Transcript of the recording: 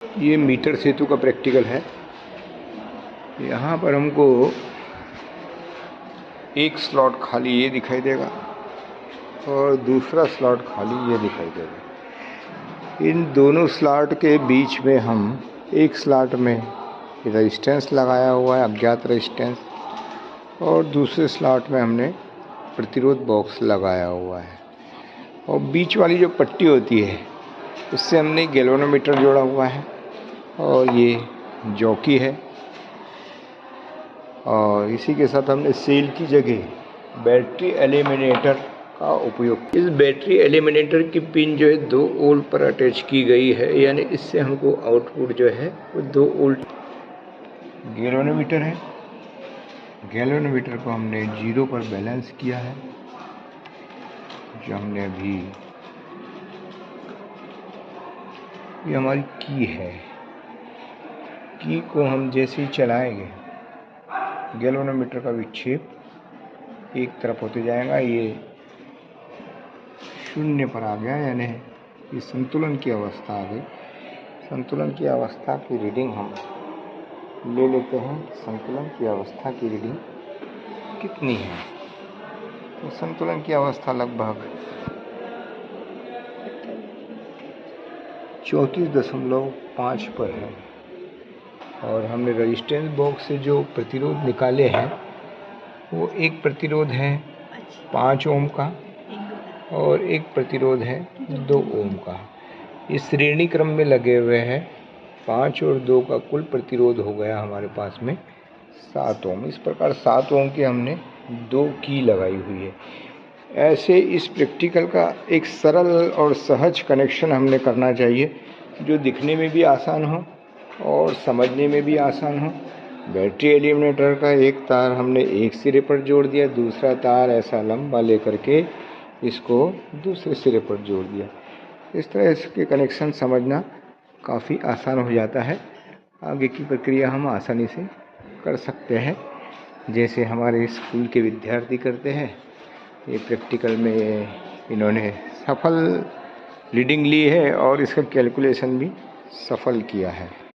ये मीटर सेतु का प्रैक्टिकल है। यहाँ पर हमको एक स्लॉट खाली ये दिखाई देगा और दूसरा स्लॉट खाली ये दिखाई देगा। इन दोनों स्लॉट के बीच में हम एक स्लॉट में रेजिस्टेंस लगाया हुआ है, अज्ञात रेजिस्टेंस, और दूसरे स्लॉट में हमने प्रतिरोध बॉक्स लगाया हुआ है। और बीच वाली जो पट्टी होती है उससे हमने गैल्वेनोमीटर जोड़ा हुआ है और ये जॉकी है। और इसी के साथ हमने सेल की जगह बैटरी एलिमिनेटर का उपयोग। इस बैटरी एलिमिनेटर की पिन जो है 2 वोल्ट पर अटैच की गई है, यानी इससे हमको आउटपुट जो है वो 2 वोल्ट। गैल्वेनोमीटर है, गैल्वेनोमीटर को हमने 0 पर बैलेंस किया है। जो हमने अभी, ये हमारी की है, की को हम जैसे ही चलाएंगे गैल्वेनोमीटर का विक्षेप एक तरफ होते जाएगा। ये 0 पर आ गया, यानी ये संतुलन की अवस्था आ गई। संतुलन की अवस्था की रीडिंग हम ले लेते हैं। संतुलन की अवस्था की रीडिंग कितनी है? तो संतुलन की अवस्था लगभग 34.5 पर है। और हमने रेजिस्टेंस बॉक्स से जो प्रतिरोध निकाले हैं वो एक प्रतिरोध है 5 ओम का और एक प्रतिरोध है 2 ओम का। इस श्रेणी क्रम में लगे हुए हैं। 5 और 2 का कुल प्रतिरोध हो गया हमारे पास में 7 ओम। इस प्रकार 7 ओम की हमने 2 की लगाई हुई है। ऐसे इस प्रैक्टिकल का एक सरल और सहज कनेक्शन हमने करना चाहिए, जो दिखने में भी आसान हो और समझने में भी आसान हो। बैटरी एलिमिनेटर का एक तार हमने एक सिरे पर जोड़ दिया, दूसरा तार ऐसा लंबा लेकर के इसको दूसरे सिरे पर जोड़ दिया। इस तरह इसके कनेक्शन समझना काफ़ी आसान हो जाता है। आगे की प्रक्रिया हम आसानी से कर सकते हैं, जैसे हमारे स्कूल के विद्यार्थी करते हैं। ये प्रैक्टिकल में इन्होंने सफल रीडिंग ली है और इसका कैलकुलेशन भी सफल किया है।